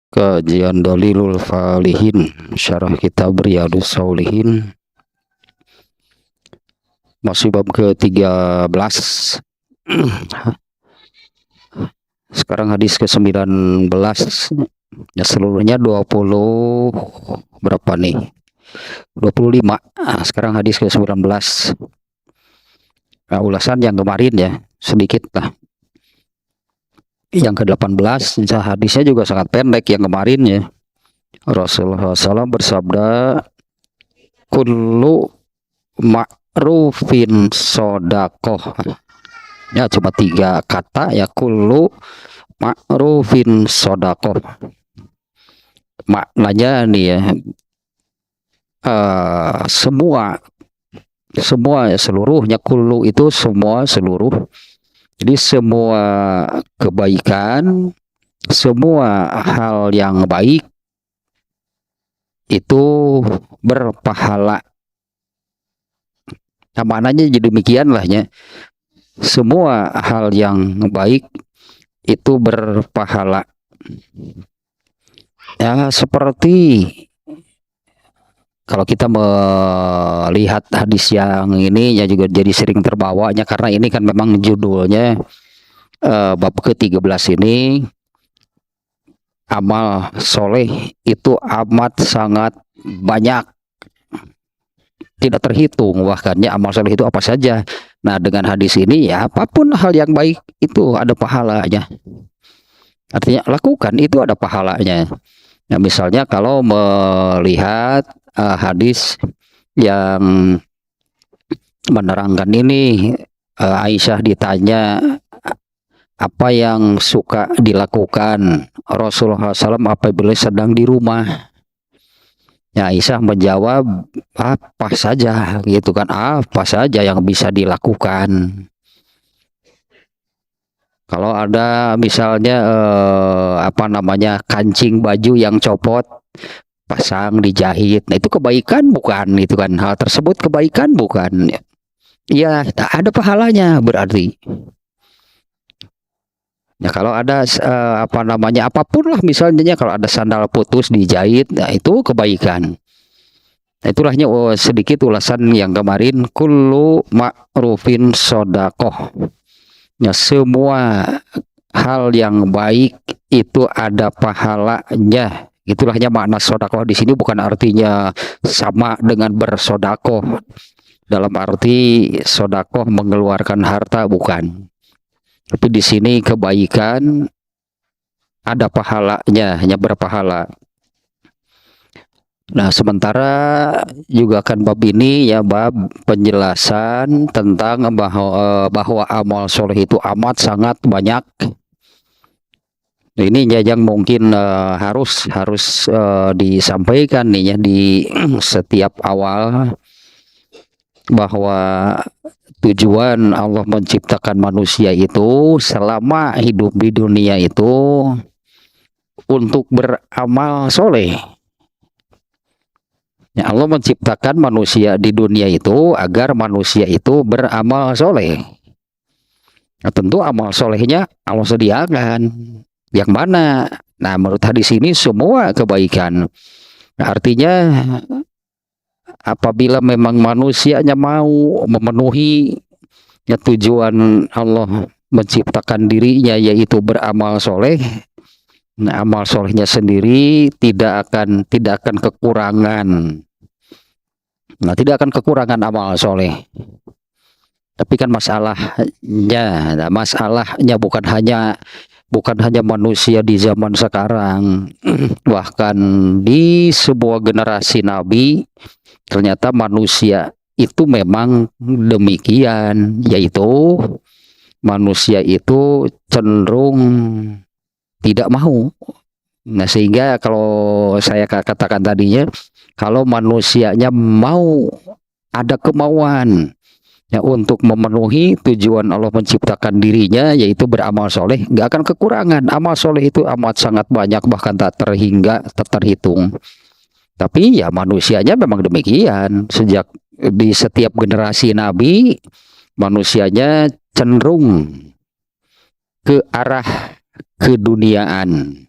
Kajian Dalilul Falihin Syarah Kitab Riyadhus Shalihin, masih bab ke-13. Sekarang hadis ke-19. Ya, seluruhnya 20 berapa nih? 25. Sekarang hadis ke-19. Nah, ulasan yang kemarin ya, sedikit lah. Yang ke-18, hadisnya juga sangat pendek yang kemarin ya. Rasulullah SAW bersabda, kullu ma'rufin sodakoh. Ya, cuma 3 kata ya, kullu ma'rufin sodakoh. Maknanya nih ya, semua ya, seluruhnya. Kullu itu semua, seluruh. Jadi semua kebaikan, semua hal yang baik itu berpahala. Nah, maknanya jadi demikian lah ya. Semua hal yang baik itu berpahala. Ya, seperti kalau kita melihat hadis yang ini ya, juga jadi sering terbawanya karena ini kan memang judulnya bab ke-13 ini, amal soleh itu amat sangat banyak, tidak terhitung bahkan ya, amal soleh itu apa saja. Nah, dengan hadis ini ya, apapun hal yang baik itu ada pahalanya. Artinya lakukan itu ada pahalanya. Nah, misalnya kalau melihat hadis yang menerangkan ini, Aisyah ditanya apa yang suka dilakukan Rasulullah SAW apabila sedang di rumah. Ya, Aisyah menjawab, apa saja gitu kan, apa saja yang bisa dilakukan. Kalau ada misalnya kancing baju yang copot, pasang dijahit, nah itu kebaikan bukan? Itu kan hal tersebut kebaikan bukan? Ya, ada pahalanya berarti. Ya, kalau ada apapun lah, misalnya kalau ada sandal putus dijahit, nah itu kebaikan. Nah, itulahnya sedikit ulasan yang kemarin, kullu ma'rufin sodakoh. Ya, semua hal yang baik itu ada pahalanya. Itulahnya makna sodakoh di sini, bukan artinya sama dengan bersodakoh dalam arti sodakoh mengeluarkan harta, bukan. Tapi di sini kebaikan ada pahalanya, hanya berpahala. Nah, sementara juga kan bab ini ya, bab penjelasan tentang bahwa amal soleh itu amat sangat banyak. Ini yang mungkin harus disampaikan nih ya di setiap awal, bahwa tujuan Allah menciptakan manusia itu selama hidup di dunia itu untuk beramal soleh. Ya, Allah menciptakan manusia di dunia itu agar manusia itu beramal soleh. Nah, tentu amal solehnya Allah sediakan. Yang mana? Nah, menurut hadis ini semua kebaikan. Nah, artinya apabila memang manusianya mau memenuhi ya tujuan Allah menciptakan dirinya, yaitu beramal soleh, nah, amal solehnya sendiri tidak akan kekurangan. Nah, tidak akan kekurangan amal soleh. Tapi kan masalahnya bukan hanya manusia di zaman sekarang, bahkan di sebuah generasi Nabi ternyata manusia itu memang demikian, yaitu manusia itu cenderung tidak mau. Nah, sehingga kalau saya katakan tadinya, kalau manusianya mau, ada kemauan ya untuk memenuhi tujuan Allah menciptakan dirinya, yaitu beramal soleh, nggak akan kekurangan. Amal soleh itu amat sangat banyak, bahkan tak terhitung. Tapi ya manusianya memang demikian. Sejak di setiap generasi Nabi, manusianya cenderung ke arah keduniaan.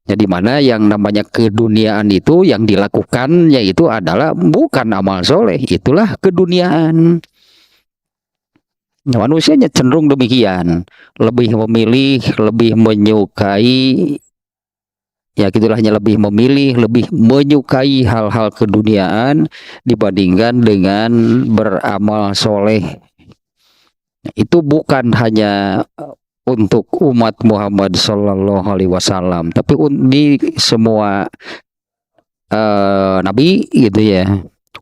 Jadi mana yang namanya keduniaan itu yang dilakukan yaitu adalah bukan amal soleh, itulah keduniaan. Manusianya cenderung demikian, lebih memilih, lebih menyukai, ya gitulah, hanya lebih memilih, lebih menyukai hal-hal keduniaan dibandingkan dengan beramal soleh. Itu bukan hanya untuk umat Muhammad Sallallahu Alaihi Wasallam, tapi di semua nabi gitu ya,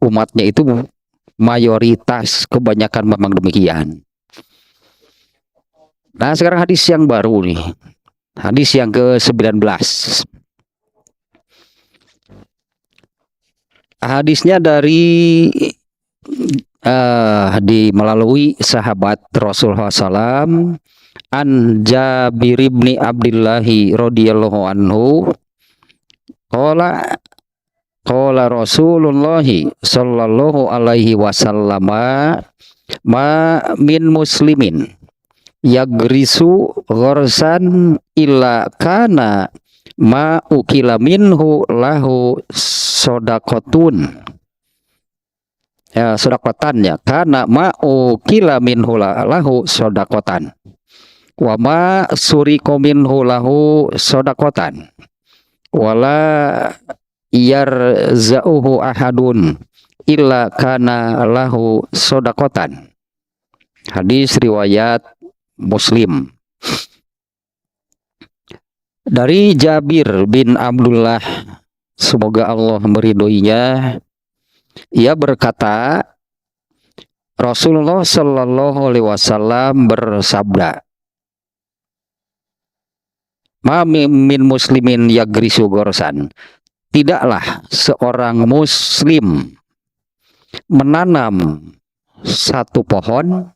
umatnya itu mayoritas, kebanyakan memang demikian. Nah sekarang hadis yang baru nih, hadis yang ke-19. Hadisnya dari melalui sahabat Rasulullah SAW, an Jabir bin Abdillahi radhiyallahu anhu, qala Rasulullah sallallahu alaihi wasallam, ma min muslimin yagrisu ghorsan illa kana ma ukila minhu lahu sodakotun, ya sodakotan, ya, karena ma ukila minhu lahu sodakotan wa ma suriko minhu lahu sodakotan wala yarzauhu ahadun illa kana lahu sodakotan. Hadis riwayat Muslim. Dari Jabir bin Abdullah, semoga Allah meridhoinya, ia berkata, Rasulullah Shallallahu Alaihi Wasallam bersabda, ma min muslimin yagrisu gorsan, tidaklah seorang muslim menanam satu pohon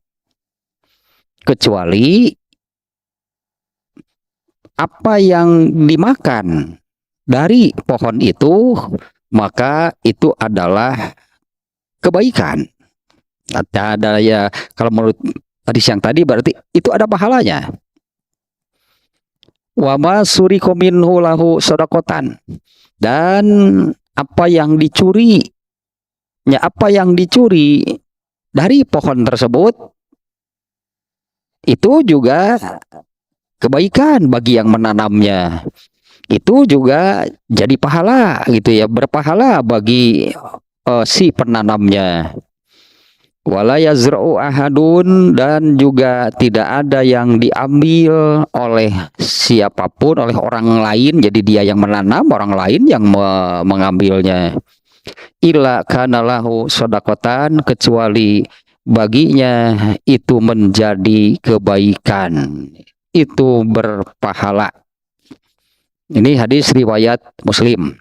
kecuali apa yang dimakan dari pohon itu, maka itu adalah kebaikan. Ada ya, kalau menurut hadis yang tadi berarti itu ada pahalanya. Wa ma suriko minhu lahu sodakotan, dan apa yang dicuri, ya apa yang dicuri dari pohon tersebut itu juga kebaikan bagi yang menanamnya. Itu juga jadi pahala gitu ya, berpahala bagi si penanamnya. Wala yazra'u ahadun, dan juga tidak ada yang diambil oleh siapapun, oleh orang lain. Jadi dia yang menanam, orang lain yang mengambilnya. Illa kana lahu sodakotan, kecuali baginya itu menjadi kebaikan, itu berpahala. Ini hadis riwayat Muslim.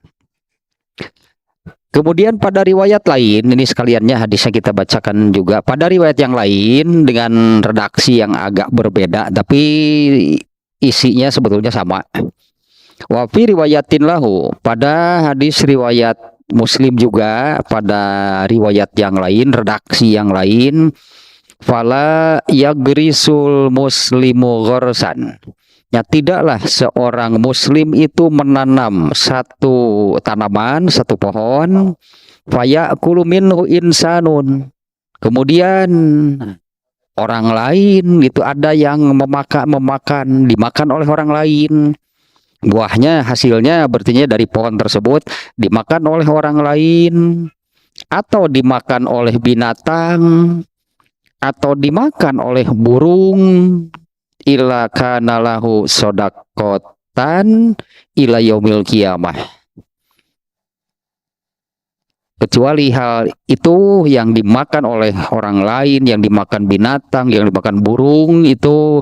Kemudian pada riwayat lain, ini sekaliannya hadisnya kita bacakan juga. Pada riwayat yang lain dengan redaksi yang agak berbeda, tapi isinya sebetulnya sama. Wa fi riwayatin lahu, pada hadis riwayat Muslim juga, pada riwayat yang lain, redaksi yang lain, fala yagrisul muslimu ghorsan, ya tidaklah seorang muslim itu menanam satu tanaman, satu pohon, fayakulu minhu insanun, kemudian orang lain itu ada yang dimakan oleh orang lain. Buahnya, hasilnya berarti dari pohon tersebut dimakan oleh orang lain, atau dimakan oleh binatang, atau dimakan oleh burung, illa kana lahu sodakotan ila yaumil qiyamah, kecuali hal itu yang dimakan oleh orang lain, yang dimakan binatang, yang dimakan burung, itu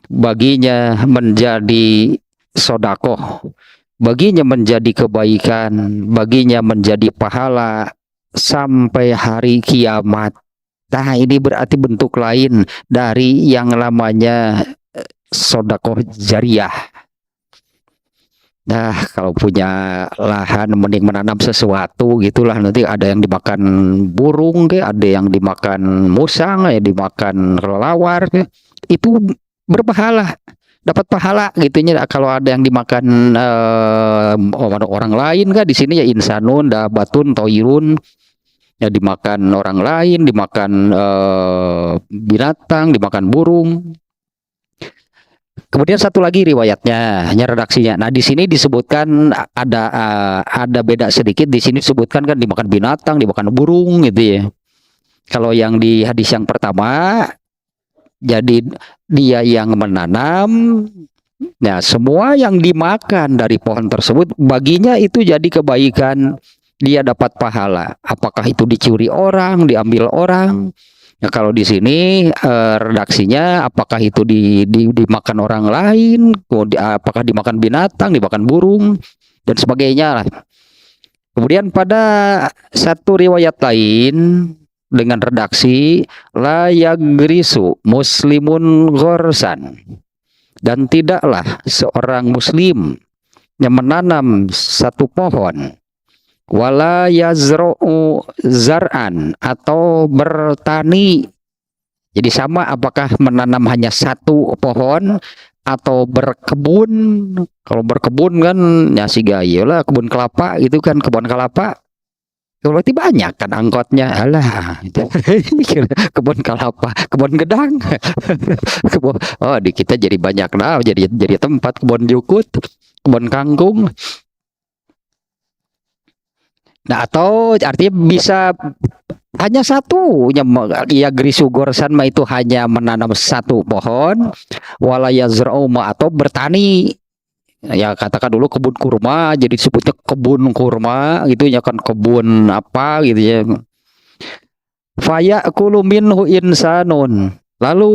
baginya menjadi sodakoh, baginya menjadi kebaikan, baginya menjadi pahala sampai hari kiamat. Nah ini berarti bentuk lain dari yang namanya sodakoh jariah. Nah kalau punya lahan mending menanam sesuatu gitulah, nanti ada yang dimakan burung, ada yang dimakan musang, ya dimakan kelelawar, itu berpahala. dapat pahala gitunya. Kalau ada yang dimakan orang lain kan, di sini ya insanun dabatun toirun, ya dimakan orang lain, dimakan binatang, dimakan burung. Kemudian satu lagi riwayatnya, hanya redaksinya. Nah, di sini disebutkan ada beda sedikit. Di sini disebutkan kan dimakan binatang, dimakan burung gitu ya. Kalau yang di hadis yang pertama, jadi dia yang menanam, nah semua yang dimakan dari pohon tersebut baginya itu jadi kebaikan, dia dapat pahala. Apakah itu dicuri orang, diambil orang? Nah, kalau di sini redaksinya apakah itu dimakan orang lain, apakah dimakan binatang, dimakan burung dan sebagainya lah. Kemudian pada satu riwayat lain dengan redaksi la yagrisu muslimun ghorsan, dan tidaklah seorang muslim yang menanam satu pohon, wala yazra'u zar'an, atau bertani. Jadi sama apakah menanam hanya satu pohon atau berkebun. Kalau berkebun kan ya si gaya lah, kebun kelapa itu kan, kebun kelapa berarti banyak kan angkotnya. Alah kebun kelapa, kebun gedang. Oh di kita jadi banyak lah, jadi tempat kebun jukut, kebun kangkung. Nah, atau artinya bisa hanya satu, ya grisu gorsan mah itu hanya menanam satu pohon, wala yazra'u atau bertani. Ya katakan dulu kebun kurma, jadi disebutnya kebun kurma gitu ya kan, kebun apa gitu ya. Fayaqulu minhu insanun, lalu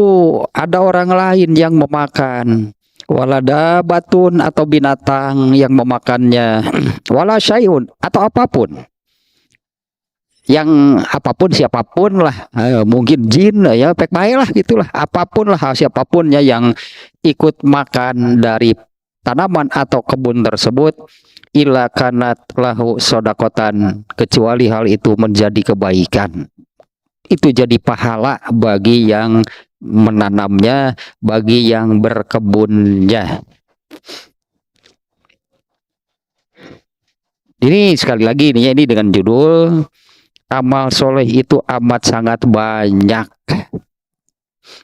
ada orang lain yang memakan, walada batun, atau binatang yang memakannya, wala syai'un, atau apapun, yang apapun siapapun lah, mungkin jin ya pek bae lah gitulah, apapun lah siapapun ya yang ikut makan dari tanaman atau kebun tersebut, illa kanat lahu sodakotan, kecuali hal itu menjadi kebaikan, itu jadi pahala bagi yang menanamnya, bagi yang berkebunnya. Ini sekali lagi ini dengan judul amal soleh itu amat sangat banyak.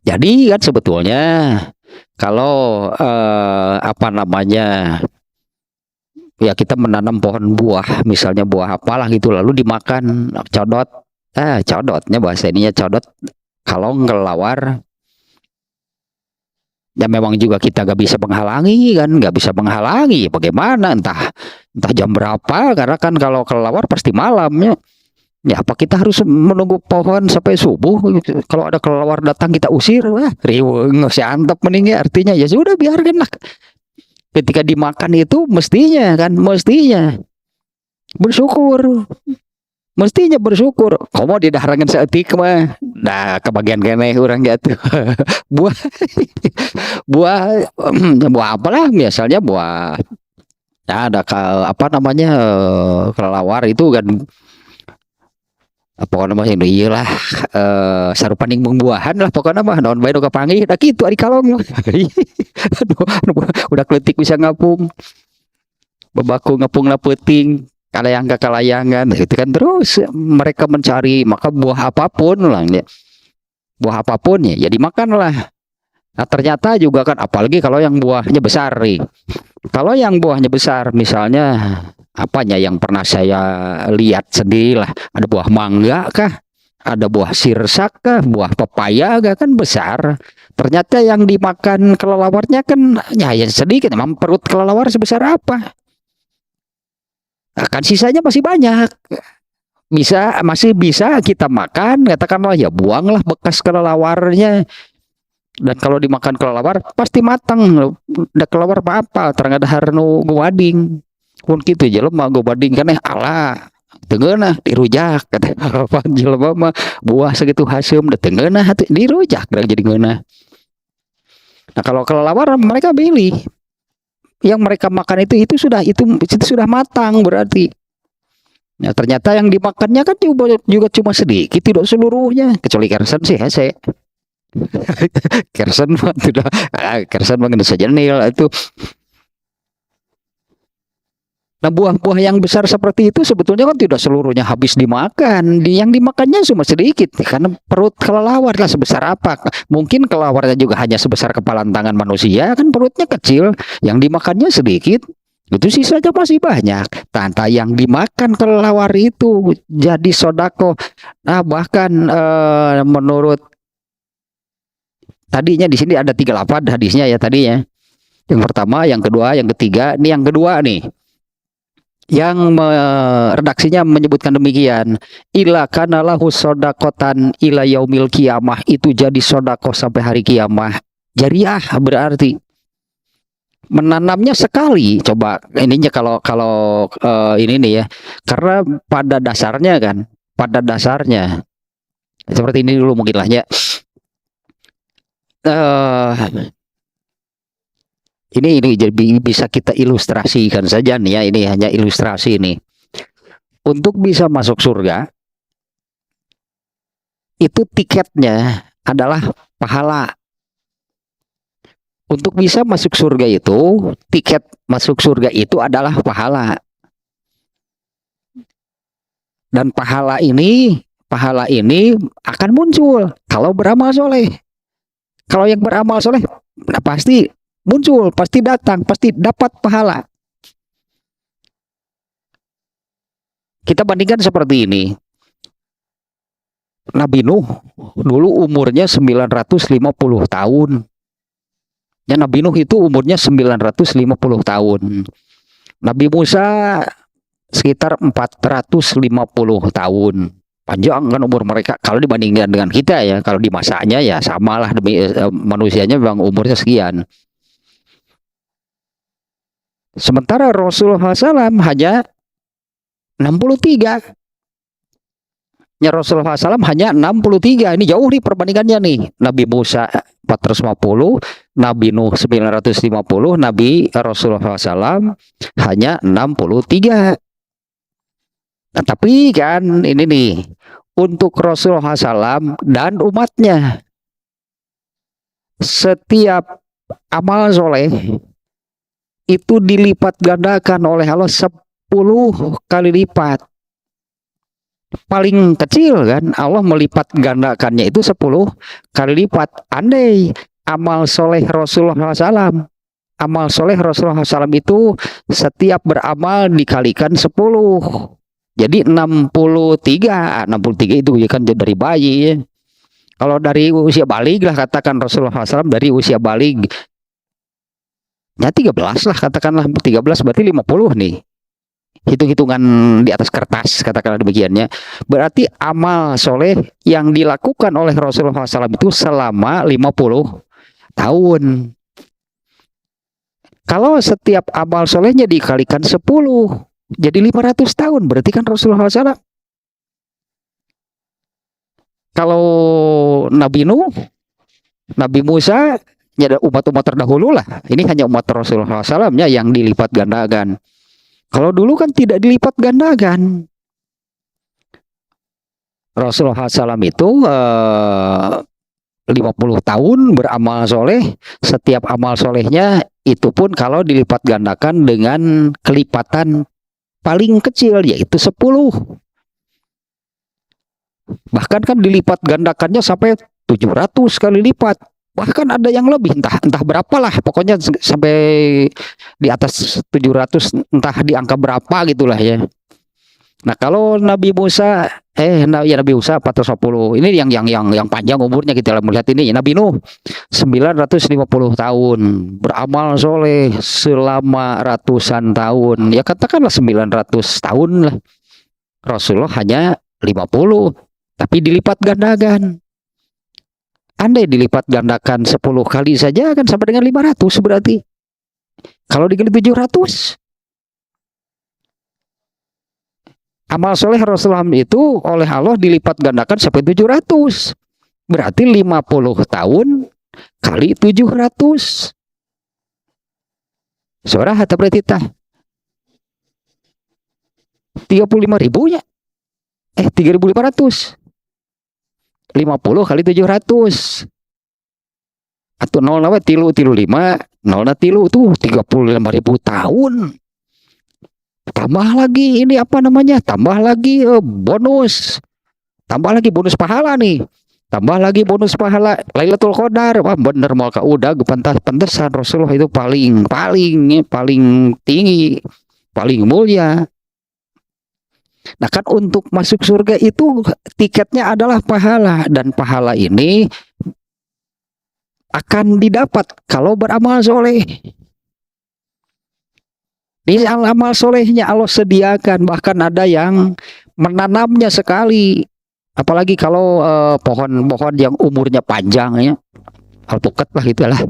Jadi kan sebetulnya kalau apa namanya, ya kita menanam pohon buah, misalnya buah apalah gitu, lalu dimakan codot, codotnya bahasa ininya codot, kalau kelawar, ya memang juga kita gak bisa menghalangi kan, gak bisa menghalangi, bagaimana, entah jam berapa, karena kan kalau kelawar pasti malamnya. Ya apa kita harus menunggu pohon sampai subuh? Kalau ada kelelawar datang kita usir, wah riweuh si antep mending ya, artinya ya sudah biarkan lah. Ketika dimakan itu mestinya bersyukur. Mestinya bersyukur. Komo didaharangan seetik mah. Nah, kebagian kene urang jatuh. buah buah apalah, misalnya buah, ya ada apa namanya, kelelawar itu kan, pokoknya mah ini iyalah, sarupaning buah-buahan lah pokoknya mah, naon bae nu kapanggih da kitu ari kalong. Aduh, udah kletik bisa ngapung, bebaku ngapungna peuting kalayang kalayangan itu kan. Terus mereka mencari, maka buah apapun lah ya, buah apapun ya dimakan lah. Nah ternyata juga kan, apalagi kalau yang buahnya besar nih, kalau yang buahnya besar misalnya apanya yang pernah saya lihat sendiri lah, ada buah mangga kah, ada buah sirsak kah, buah pepaya kah, kan besar. Ternyata yang dimakan kelelawarnya kan ya yang sedikit, emang perut kelelawar sebesar apa, kan sisanya masih banyak, masih bisa kita makan, katakanlah ya buanglah bekas kelelawarnya. Dan kalau dimakan kelelawar pasti matang, da kelelawar apa terang ada harnu guwading pun gitu jelema guwading kan ala tengeunah dirujak kata apa jelema mah buah segitu haseum da tengeunah dirujak dan jadi ngeunah. Nah kalau kelelawar mereka pilih yang mereka makan itu sudah matang berarti. Nah ternyata yang dimakannya kan juga cuma sedikit, tidak seluruhnya, kecuali kersen sih hese. Kersen mah sudah, kersen mah geus sajenil itu. Nah, buah-buah yang besar seperti itu sebetulnya kan tidak seluruhnya habis dimakan. Yang dimakannya cuma sedikit karena perut kelelawar lah sebesar apa. Mungkin kelawarnya juga hanya sebesar kepalan tangan manusia, kan perutnya kecil, yang dimakannya sedikit. Itu sisanya masih banyak. Tanta yang dimakan kelelawar itu jadi sodako. Nah, bahkan menurut tadinya di sini ada 3 lafaz hadisnya ya tadinya. Yang pertama, yang kedua, yang ketiga. Ini yang kedua nih, yang redaksinya menyebutkan demikian, ila kana lahu sodakotan ila yaumil kiamah, itu jadi sodako sampai hari kiamah. Jariah berarti menanamnya sekali. Coba ininya kalau kalau ini nih ya, karena pada dasarnya seperti ini dulu mungkin lah ya. Ini jadi bisa kita ilustrasikan saja nih ya, ini hanya ilustrasi nih. Untuk bisa masuk surga itu tiketnya adalah pahala. Untuk bisa masuk surga itu, tiket masuk surga itu adalah pahala. Dan pahala ini akan muncul kalau beramal soleh. Kalau yang beramal soleh, nah pasti muncul, pasti datang, pasti dapat pahala. Kita bandingkan seperti ini. Nabi Nuh dulu umurnya 950 tahun. Ya, Nabi Nuh itu umurnya 950 tahun. Nabi Musa sekitar 450 tahun. Panjang kan umur mereka kalau dibandingkan dengan kita ya. Kalau di masanya ya samalah, demi manusianya memang umurnya sekian. Sementara Rasulullah SAW hanya 63. Ya, Rasulullah SAW hanya 63. Ini jauh nih perbandingannya nih. Nabi Musa 450, Nabi Nuh 950, Nabi Rasulullah SAW hanya 63. Nah, tapi kan ini nih, untuk Rasulullah SAW dan umatnya, setiap amal soleh itu dilipat gandakan oleh Allah 10 kali lipat. Paling kecil kan Allah melipat gandakannya itu 10 kali lipat. Andai amal soleh Rasulullah SAW, amal soleh Rasulullah SAW itu setiap beramal dikalikan 10, jadi 63 itu ya kan dari bayi ya. Kalau dari usia balig lah, katakan Rasulullah SAW dari usia balig ya 13 lah, katakanlah 13 berarti 50 nih, hitung-hitungan di atas kertas katakanlah demikiannya. Berarti amal soleh yang dilakukan oleh Rasulullah SAW itu selama 50 tahun. Kalau setiap amal solehnya dikalikan 10 jadi 500 tahun, berarti kan Rasulullah SAW. Kalau Nabi Nuh, Nabi Musa, ya umat-umat terdahulu lah. Ini hanya umat Rasulullah SAW yang dilipat gandakan. Kalau dulu kan tidak dilipat gandakan. Rasulullah SAW itu 50 tahun beramal soleh. Setiap amal solehnya itu pun kalau dilipat gandakan dengan kelipatan paling kecil, yaitu 10. Bahkan kan dilipat gandakannya sampai 700 kali lipat. Bahkan ada yang lebih, entah berapa lah, pokoknya sampai di atas 700, entah di angka berapa gitulah ya. Nah, kalau Nabi Musa Nabi Musa 450. Ini yang panjang umurnya kita melihat ini. Nabi Nuh 950 tahun beramal soleh selama ratusan tahun. Ya katakanlah 900 tahun lah. Rasulullah hanya 50, tapi dilipat gandakan. Andai dilipat gandakan 10 kali saja akan sampai dengan 500 berarti. Kalau dikali 700. Amal soleh Rasulullah itu oleh Allah dilipat gandakan sampai 700. Berarti 50 tahun kali 700. Surah atau berarti 35.000-nya. 3.500. 50 kali 700. atau nol nawe tilu lima nol na tilu tuh 35.000 tahun. Tambah lagi ini apa namanya? Tambah lagi bonus. Tambah lagi bonus pahala nih. Tambah lagi bonus pahala Lailatul Qadar. Wah bener mau udah pantesan Rasulullah itu paling tinggi, paling mulia. Nah kan untuk masuk surga itu tiketnya adalah pahala, dan pahala ini akan didapat kalau beramal soleh. Ini amal solehnya Allah sediakan, bahkan ada yang menanamnya sekali. Apalagi kalau pohon-pohon yang umurnya panjang ya, alpukat lah itulah.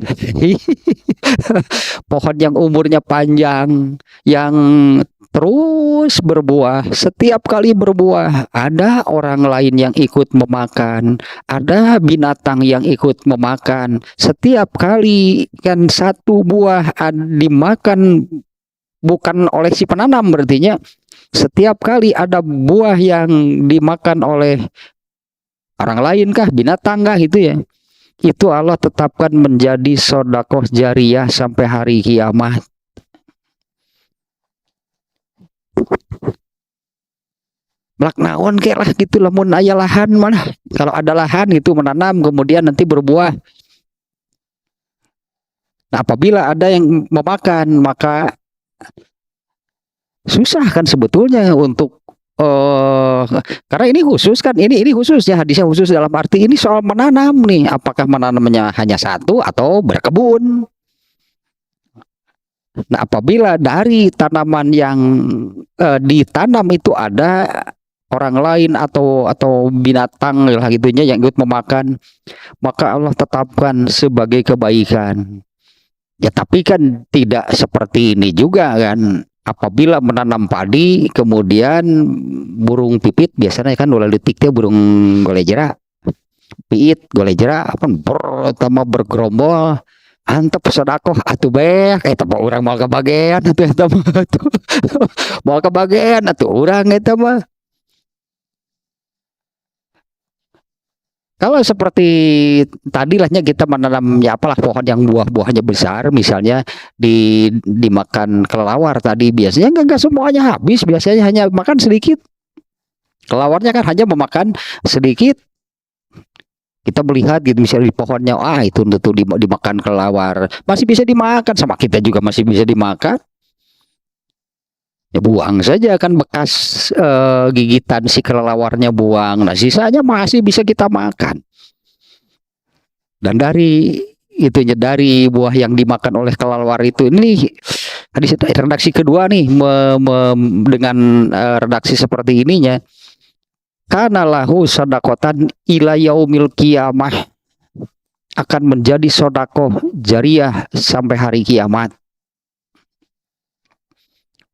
Pohon yang umurnya panjang, yang terus berbuah, setiap kali berbuah ada orang lain yang ikut memakan, ada binatang yang ikut memakan. Setiap kali kan satu buah dimakan bukan oleh si penanam, berartinya setiap kali ada buah yang dimakan oleh orang lain kah, binatang kah, itu ya, itu Allah tetapkan menjadi sodakoh jariyah sampai hari kiamat. Melak naon kek lah gitu, lamun aya lahan mana, kalau ada lahan itu menanam kemudian nanti berbuah. Nah apabila ada yang memakan, maka susah kan sebetulnya untuk karena ini khusus kan, ini khusus ya, hadisnya khusus dalam arti ini soal menanam nih, apakah menanamnya hanya satu atau berkebun. Nah apabila dari tanaman yang ditanam itu ada orang lain atau binatang lah gitunya yang ikut memakan, maka Allah tetapkan sebagai kebaikan. Ya tapi kan tidak seperti ini juga kan. Apabila menanam padi kemudian burung pipit, biasanya kan ulah detiknya burung golejera, piit golejera apa bergerombol, antep sodakoh atuh beh eta mah urang moal kabagean atuh eta mah moal kabagean atuh urang eta mah. Kalau seperti tadilahnya kita menanam ya apalah pohon yang buah-buahnya besar, misalnya dimakan kelelawar tadi, biasanya enggak semuanya habis, biasanya hanya makan sedikit. Kelawarnya kan hanya memakan sedikit. Kita melihat gitu misalnya di pohonnya, itu tuh dimakan kelelawar, masih bisa dimakan, sama kita juga masih bisa dimakan. Ya buang saja kan bekas gigitan si kelelawarnya, buang. Nah sisanya masih bisa kita makan. Dan dari itunya, dari buah yang dimakan oleh kelelawar itu, ini hadis redaksi kedua nih dengan redaksi seperti ininya, kana lahu sodakotan ila yaumil kiamah, akan menjadi sodakoh jariyah sampai hari kiamat.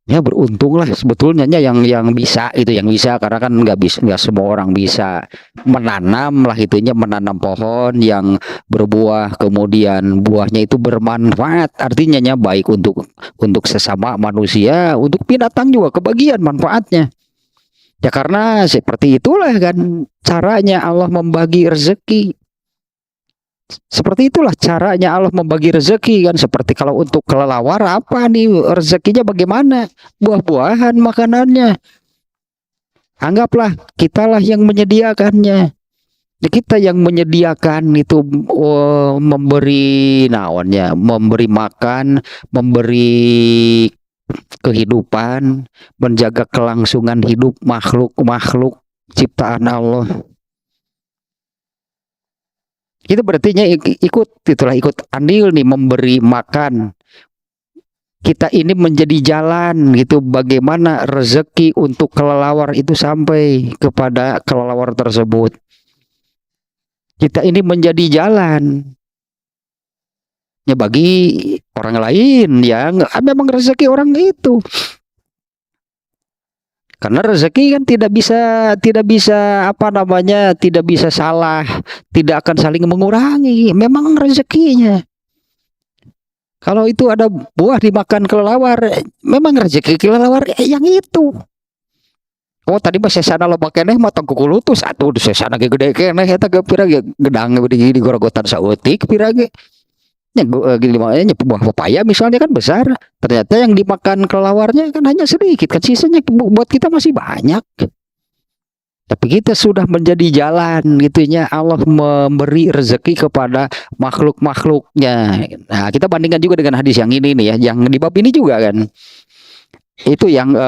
Ya beruntunglah sebetulnya yang bisa itu, yang bisa, karena kan nggak semua orang bisa menanam lah itunya, menanam pohon yang berbuah kemudian buahnya itu bermanfaat, artinya baik untuk sesama manusia, untuk binatang juga kebagian manfaatnya. Ya karena seperti itulah kan caranya Allah membagi rezeki. Seperti itulah caranya Allah membagi rezeki kan. Seperti kalau untuk kelelawar, apa nih rezekinya bagaimana? Buah-buahan makanannya. Anggaplah kitalah yang menyediakannya. Ya, kita yang menyediakan itu, memberi naonnya, memberi makan, memberi kehidupan, menjaga kelangsungan hidup makhluk-makhluk ciptaan Allah. Itu berarti ikut andil nih, memberi makan. Kita ini menjadi jalan gitu, bagaimana rezeki untuk kelelawar itu sampai kepada kelelawar tersebut. Kita ini menjadi jalan ya bagi orang lain yang memang rezeki orang itu. Karena rezeki kan tidak bisa apa namanya, tidak bisa salah, tidak akan saling mengurangi, memang rezekinya. Kalau itu ada buah dimakan kelelawar, memang rezeki kelelawar yang itu. Oh tadi mah sesana loba keneh mah tong kukulutus atuh, sesana ge gede keneh eta ge pira ge gedang di gorogotan saeutik pira ge. Buah pepaya misalnya kan besar, ternyata yang dimakan kelawarnya kan hanya sedikit, kan sisanya buat kita masih banyak. Tapi kita sudah menjadi jalan gitunya, Allah memberi rezeki kepada makhluk-makhluknya. Nah, kita bandingkan juga dengan hadis yang ini nih ya, yang di bab ini juga kan. Itu yang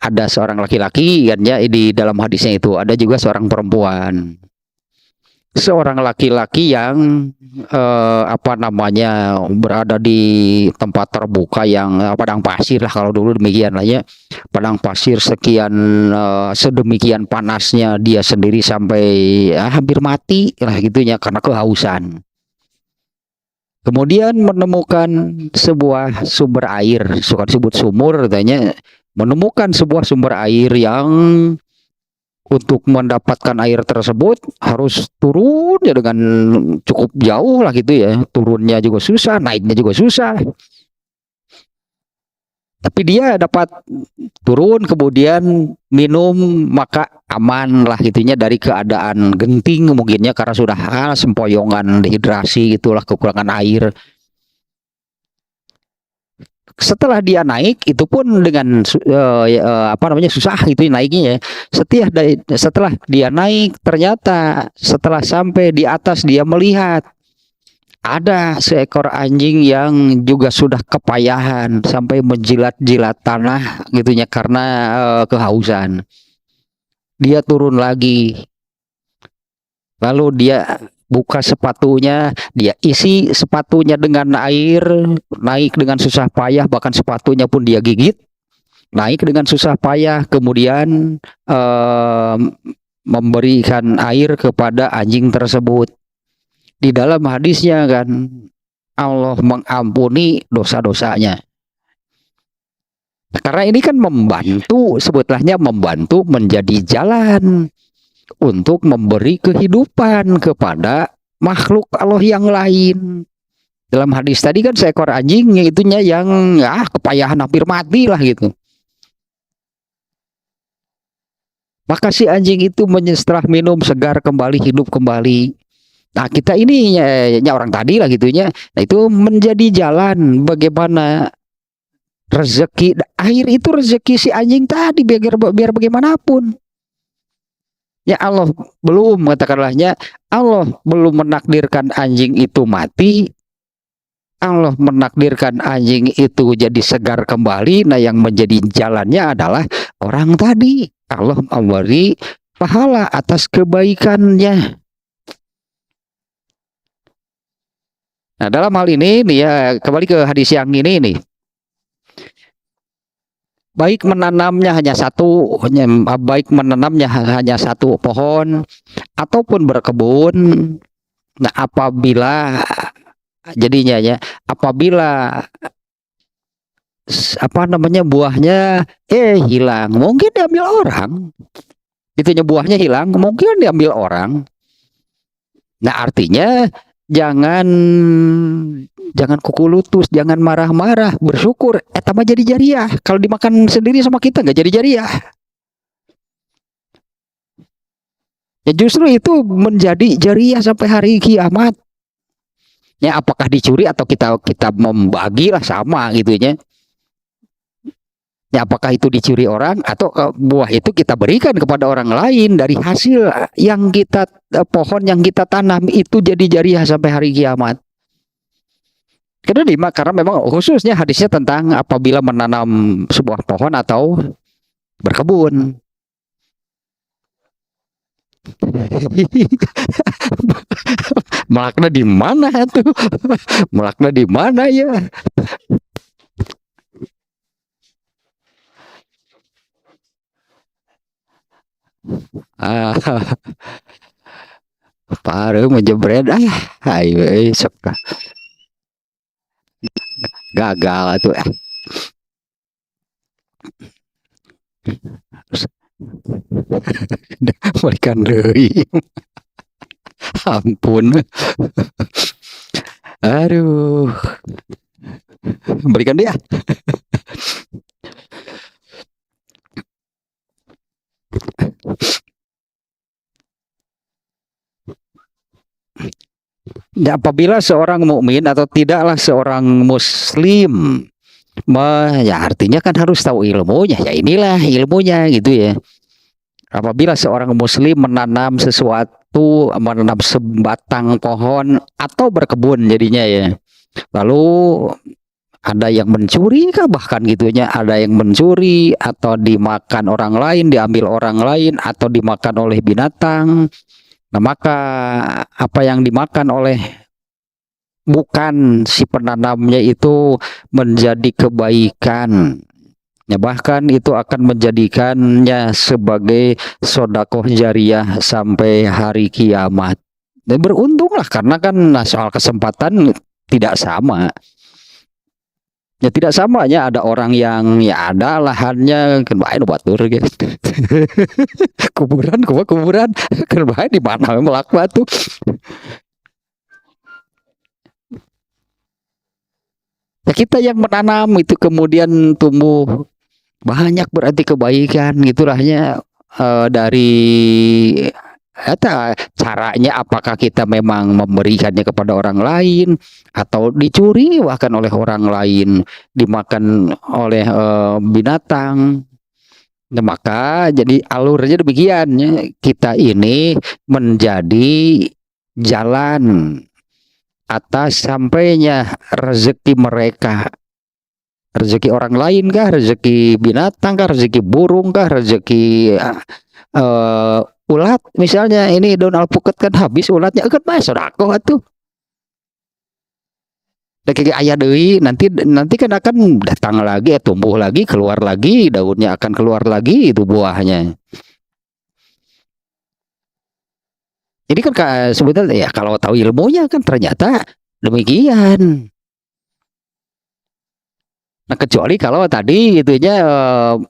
ada seorang laki-laki kan ya, di dalam hadisnya itu ada juga seorang perempuan. Seorang laki-laki yang apa namanya, berada di tempat terbuka yang padang pasir lah, kalau dulu demikian lah ya, padang pasir sekian sedemikian panasnya, dia sendiri sampai hampir mati lah gitunya karena kehausan. Kemudian menemukan sebuah sumber air, suka disebut sumur katanya, menemukan sebuah sumber air yang untuk mendapatkan air tersebut harus turun ya dengan cukup jauh lah gitu ya, turunnya juga susah, naiknya juga susah, tapi dia dapat turun kemudian minum, maka aman lah gitunya dari keadaan genting mungkinnya karena sudah sempoyongan dehidrasi gitulah, kekurangan air. Setelah dia naik itu pun dengan apa namanya, susah itu naiknya ya. Setelah dia naik, ternyata setelah sampai di atas dia melihat ada seekor anjing yang juga sudah kepayahan sampai menjilat-jilat tanah gitunya karena kehausan. Dia turun lagi, lalu dia buka sepatunya, dia isi sepatunya dengan air, naik dengan susah payah, bahkan sepatunya pun dia gigit, naik dengan susah payah, kemudian memberikan air kepada anjing tersebut. Di dalam hadisnya kan, Allah mengampuni dosa-dosanya. Karena ini kan membantu, sebetulnya membantu menjadi jalan untuk memberi kehidupan kepada makhluk Allah yang lain. Dalam hadis tadi kan seekor anjing itunya yang kepayahan hampir mati lah gitu. Maka si anjing itu setelah minum segar kembali, hidup kembali. Nah, kita ini ya orang tadi lah gitunya. Nah, itu menjadi jalan bagaimana rezeki air itu, rezeki si anjing tadi, biar bagaimanapun. Ya Allah belum, katakanlahnya Allah belum menakdirkan anjing itu mati, Allah menakdirkan anjing itu jadi segar kembali. Nah, yang menjadi jalannya adalah orang tadi. Allah memberi pahala atas kebaikannya. Nah, dalam hal ini nih ya, kembali ke hadis yang ini nih, baik menanamnya hanya satu pohon ataupun berkebun. Nah, apabila jadinya ya, apabila apa namanya, buahnya hilang, mungkin diambil orang. Itunya buahnya hilang, mungkin diambil orang. Nah, artinya jangan kuku lutus, jangan marah-marah, bersyukur. Mah jadi jariah. Kalau dimakan sendiri sama kita nggak jadi jariah. Ya justru itu menjadi jariah sampai hari kiamat. Ya apakah dicuri atau kita membagi lah sama gitu ya. Ya apakah itu dicuri orang atau buah itu kita berikan kepada orang lain dari hasil yang kita pohon yang kita tanam itu jadi jariah sampai hari kiamat. Karena memang khususnya hadisnya tentang apabila menanam sebuah pohon atau berkebun. Melakna di mana tuh? Melakna di mana ya? Paru menjebret ayo sok gagal tuh berikan deui. Ampun. Aduh. Berikan dia. Apabila seorang mukmin atau tidaklah seorang muslim, ya artinya kan harus tahu ilmunya. Ya inilah ilmunya gitu ya. Apabila seorang muslim menanam sesuatu, menanam sebatang pohon atau berkebun jadinya ya. Lalu ada yang mencuri kah bahkan gitunya, ada yang mencuri atau dimakan orang lain, diambil orang lain atau dimakan oleh binatang. Nah, maka apa yang dimakan oleh bukan si penanamnya itu menjadi kebaikan. Ya, bahkan itu akan menjadikannya sebagai sodakoh jariah sampai hari kiamat. Dan beruntunglah karena kan soal kesempatan tidak sama. Ya tidak sama ya, ada orang yang ya ada lahannya kan bae batur gitu. kuburan kan bae di mana melak batu. Ya kita yang menanam itu kemudian tumbuh banyak berarti kebaikan gitulahnya, dari caranya apakah kita memang memberikannya kepada orang lain atau dicuri bahkan oleh orang lain, dimakan oleh binatang. Nah, maka jadi alurnya demikian ya. Kita ini menjadi jalan atas sampainya rezeki mereka. Rezeki orang lain kah, rezeki binatang kah, rezeki burung kah, rezeki ulat misalnya, ini daun alpukat kan habis ulatnya kan mah sodako atuh. Kayak ayah deui nanti kan akan datang lagi, tumbuh lagi, keluar lagi, daunnya akan keluar lagi itu buahnya. Jadi kan sebetulnya ya kalau tahu ilmunya kan ternyata demikian. Nah, kecuali kalau tadi itunya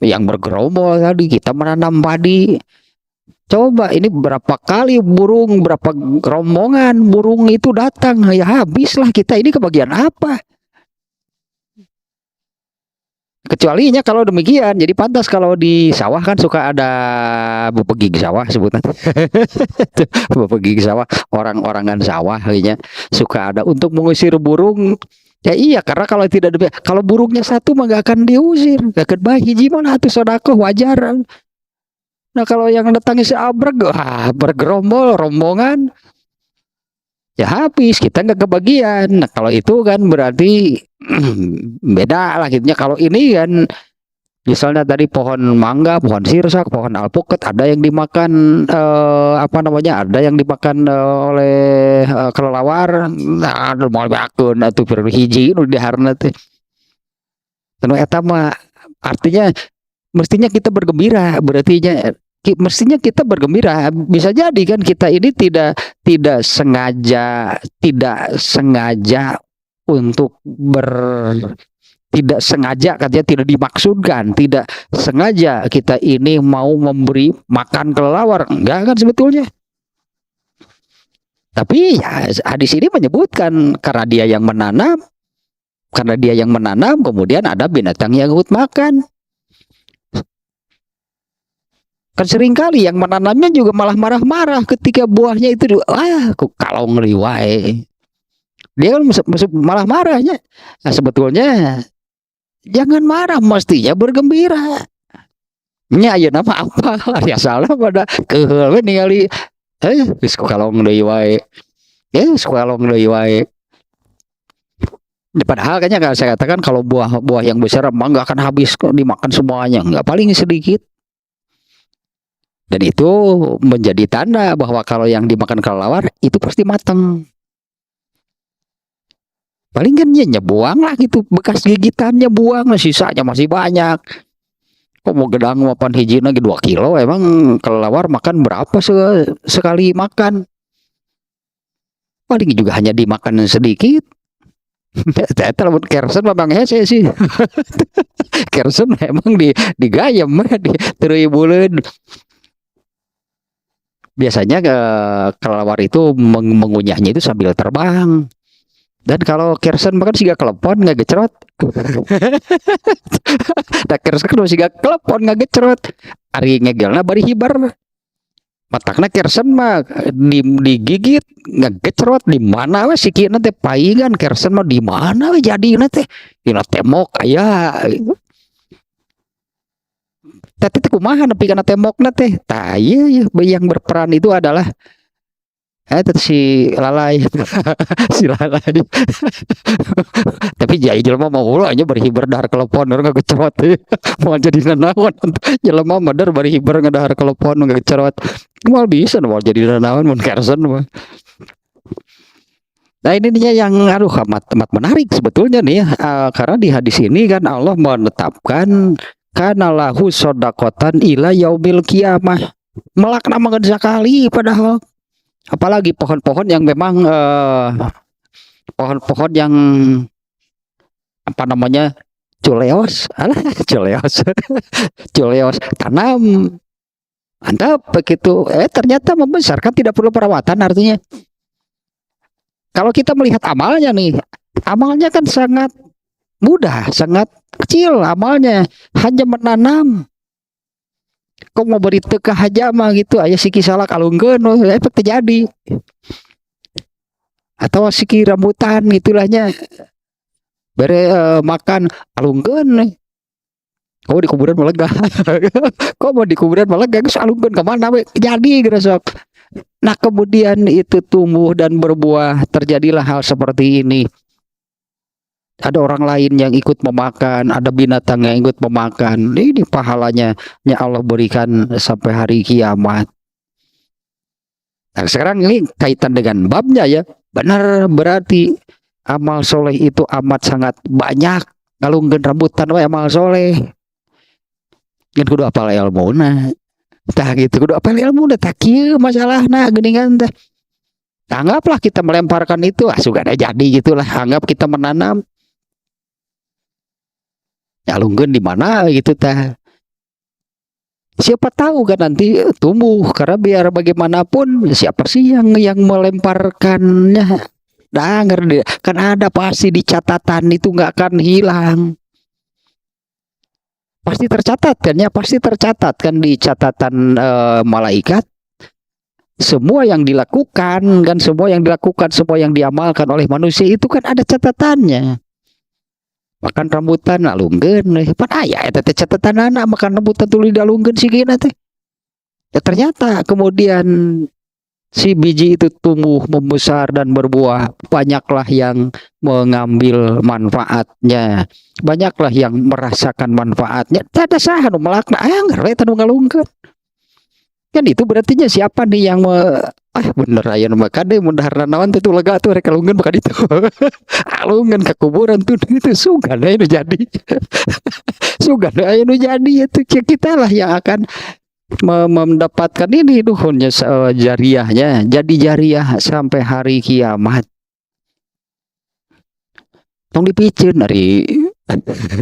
yang bergerombol tadi kita menanam padi. Coba ini berapa kali burung, berapa rombongan burung itu datang, ya habislah kita ini kebagian apa? Kecualinya kalau demikian, jadi pantas kalau di sawah kan suka ada bepeging sawah sebutan. Bepeging sawah, orang-orangan sawah kayaknya suka ada untuk mengusir burung. Ya iya, karena kalau tidak kalau burungnya satu mah gak akan diusir, gak akan baik hiji mana atuh sodako wajar. Nah kalau yang datangnya seabrek, bergerombol rombongan, ya habis kita nggak kebagian. Nah kalau itu kan berarti beda lah gitunya. Kalau ini kan misalnya tadi pohon mangga, pohon sirsak, pohon alpukat, ada yang dimakan apa namanya, ada yang dimakan oleh kelelawar. Nah, mau bakun atau hiji nu diharna teh. Tanu eta mah artinya mestinya kita bergembira, berarti mestinya kita bergembira. Bisa jadi kan kita ini tidak sengaja untuk tidak sengaja, katanya tidak dimaksudkan, tidak sengaja kita ini mau memberi makan kelelawar, enggak kan sebetulnya. Tapi ya hadis ini menyebutkan karena dia yang menanam, kemudian ada binatang yang ikut makan. Kan seringkali yang menanamnya juga malah marah-marah ketika buahnya itu kalau ngeliwai. Dia kan malah marahnya. Nah, sebetulnya jangan marah, mestinya bergembira. Nya ayeuna mah apa? Ya salah pada keheul ningali geus kalong deui wae. Kalong deui wae. Padahal kayaknya kalau saya katakan kalau buah yang besar emang nggak akan habis dimakan semuanya, nggak, paling sedikit. Dan itu menjadi tanda bahwa kalau yang dimakan kelelawar itu pasti matang. Paling kan ya buang lah gitu, bekas gigitannya buang, sisanya masih banyak. Kok mau gedang mapan hiji lagi 2 kilo, emang kelelawar makan berapa sekali makan? Paling juga hanya dimakan sedikit. Telepon Kersen memang hese sih. Kersen emang digayam di teu buleun. Biasanya kelelawar itu mengunyahnya itu sambil terbang. Dan kalau Kersen makan siga kelepon nggak gecerot. Nah Kersen kan siga kelepon nggak gecerot. Ari ngegelna bari hibar. matakna kersen mah digigit ngegecrot di mana we sikina teh paingan kersen mah di mana we jadina teh dina temok aya tapi teh kumaha nepi kana temokna teh tah ieu yang berperan itu adalah si lalai si lalai tapi jai jelema mau ulah nya berhibar dahar telepon orang ngegecrot mau jadi nanaon jelema madar berhibar ngadahar telepon ngegecrot mal bisa mau jadi nanaon mun kersen mah. Nah ini dia yang aduh amat menarik sebetulnya nih karena di hadis ini kan Allah menetapkan kana lahu sodakotan ila yaumil kiamah melakna mangan sekali padahal apalagi pohon-pohon yang memang pohon-pohon yang apa namanya culeos culeos tanam mantap begitu ternyata membesarkan tidak perlu perawatan artinya kalau kita melihat amalnya nih amalnya kan sangat mudah sangat kecil amalnya hanya menanam kok mau beri teka aja mah gitu aya siki salah kalungkeun efek terjadi atau siki rambutan gitulahnya bere makan alungkeun kok di kuburan melegah kok mau di kuburan melegah geus alungkeun ka mana we jadi geus sok. Nah kemudian itu tumbuh dan berbuah terjadilah hal seperti ini. Ada orang lain yang ikut memakan, ada binatang yang ikut memakan. Ini pahalanya yang Allah berikan sampai hari kiamat. Nah, sekarang ini kaitan dengan babnya ya. Benar berarti amal soleh itu amat sangat banyak. Kalau nggak rambutan we amal soleh. Kan kudu apal ilmuna. Tah gitu kudu apal ilmuna tak kieu masalahna geuningan teh. Anggaplah kita melemparkan itu, suka ada jadi gitulah. Anggap kita menanam. Ya lunggeun di mana gitu tah. Siapa tahu kan nanti tumbuh karena biar bagaimanapun siapa sih yang melemparkannya. Dah ngerti kan ada pasti di catatan itu nggak akan hilang. Pasti tercatat kan ya, pasti tercatat kan di catatan malaikat. Semua yang dilakukan kan semua yang diamalkan oleh manusia itu kan ada catatannya. Makan rambutan alungkeun pan aya eta teh catatan anak makan rambutan tuluy dalungkeun sigina teh. Ya ternyata kemudian si biji itu tumbuh membesar dan berbuah, banyaklah yang mengambil manfaatnya, banyaklah yang merasakan manfaatnya. Tidak ada saha nu melakna anggar we tanu ngalungkeun. Kan itu berarti siapa nih yang bener aya nu makade mun daharna naon teh lega tuh rek kalungkeun maka ditu. Alungeun ka kuburan tuh itu sugan aya nu jadi. Sugan aya nu jadi itu kita lah yang akan mendapatkan ini duhunnya jariahnya jadi jariah sampai hari kiamat. Tong dipikeun ari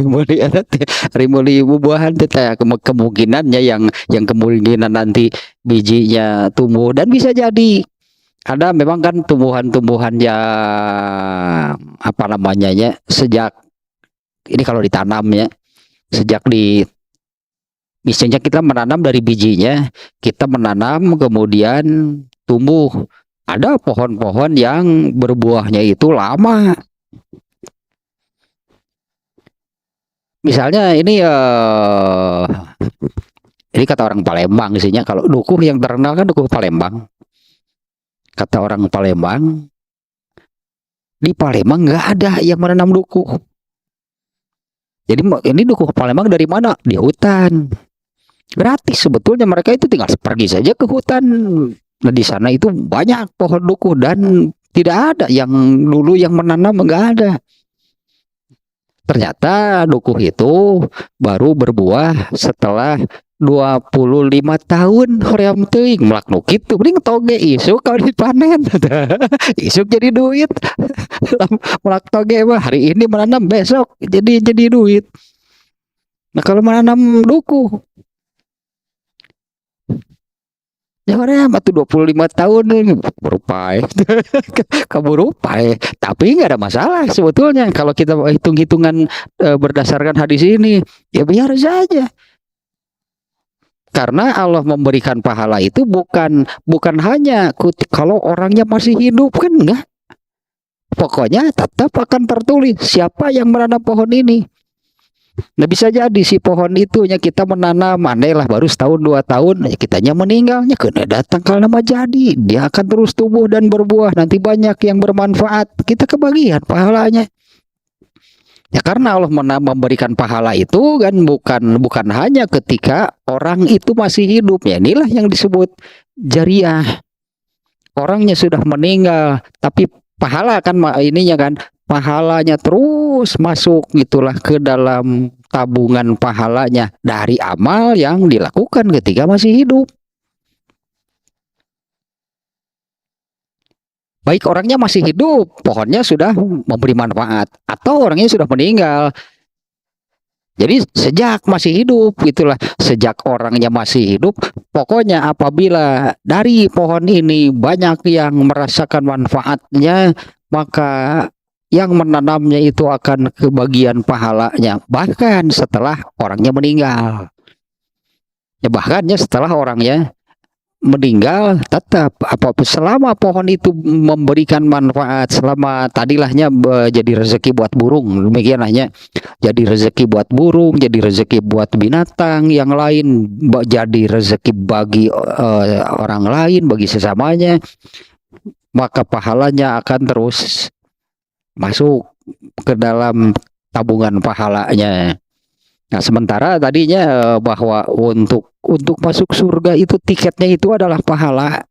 mulai ada hari mulai buah-buahan teh kemungkinannya yang kemungkinan nanti bijinya tumbuh dan bisa jadi ada memang kan tumbuhan-tumbuhan yang apa namanya ya sejak ini kalau ditanam ya sejak di misalnya kita menanam dari bijinya kita menanam kemudian tumbuh ada pohon-pohon yang berbuahnya itu lama. Misalnya ini kata orang Palembang isinya kalau dukuh yang terkenal kan dukuh Palembang. Kata orang Palembang di Palembang nggak ada yang menanam dukuh. Jadi ini dukuh Palembang dari mana? Di hutan. Gratis sebetulnya mereka itu tinggal pergi saja ke hutan. Nah di sana itu banyak pohon dukuh dan tidak ada yang dulu yang menanam nggak ada. Ternyata dukuh itu baru berbuah setelah 25 tahun hoream teuing melak nu kitu mending toge isuk kalau dipanen isuk jadi duit melak toge mah hari ini menanam besok jadi duit. Nah kalau menanam dukuh ya hoream atuh 25 tahun berupai keburupai tapi nggak ada masalah sebetulnya kalau kita hitung-hitungan berdasarkan hadis ini ya biar saja Karena Allah memberikan pahala itu bukan hanya kalau orangnya masih hidup, kan enggak. Pokoknya tetap akan tertulis siapa yang menanam pohon ini. Nah, bisa jadi si pohon itunya kita menanam, andailah baru setahun 2 tahun, kitanya meninggalnya kena datang kalau nama jadi, dia akan terus tumbuh dan berbuah, nanti banyak yang bermanfaat, kita kebagian pahalanya. Ya karena Allah memberikan pahala itu kan bukan hanya ketika orang itu masih hidup, ya inilah yang disebut jariah. Orangnya sudah meninggal, tapi pahala kan ininya kan, pahalanya terus masuk gitulah ke dalam tabungan pahalanya dari amal yang dilakukan ketika masih hidup. Baik orangnya masih hidup, pohonnya sudah memberi manfaat, atau orangnya sudah meninggal. Jadi sejak masih hidup, itulah sejak orangnya masih hidup, pokoknya apabila dari pohon ini banyak yang merasakan manfaatnya, maka yang menanamnya itu akan kebagian pahalanya, bahkan setelah orangnya meninggal. Ya bahkannya setelah orangnya meninggal tetap selama pohon itu memberikan manfaat, selama tadilahnya jadi rezeki buat burung, demikianlahnya jadi rezeki buat burung, jadi rezeki buat binatang yang lain, jadi rezeki bagi orang lain, bagi sesamanya, maka pahalanya akan terus masuk ke dalam tabungan pahalanya. Nah, sementara tadinya bahwa untuk masuk surga itu tiketnya itu adalah pahala,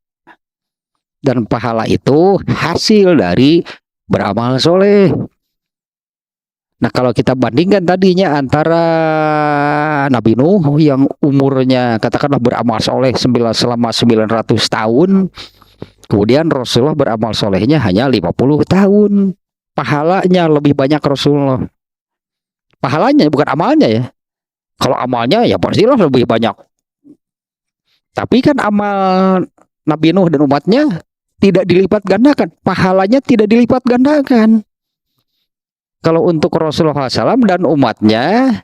dan pahala itu hasil dari beramal soleh. Nah, kalau kita bandingkan tadinya antara Nabi Nuh yang umurnya katakanlah beramal soleh selama 900 tahun, kemudian Rasulullah beramal solehnya hanya 50 tahun. Pahalanya lebih banyak Rasulullah. Pahalanya bukan amalnya ya. Kalau amalnya ya pastilah lebih banyak. Tapi kan amal Nabi Nuh dan umatnya tidak dilipat gandakan. Pahalanya tidak dilipat gandakan. Kalau untuk Rasulullah SAW dan umatnya,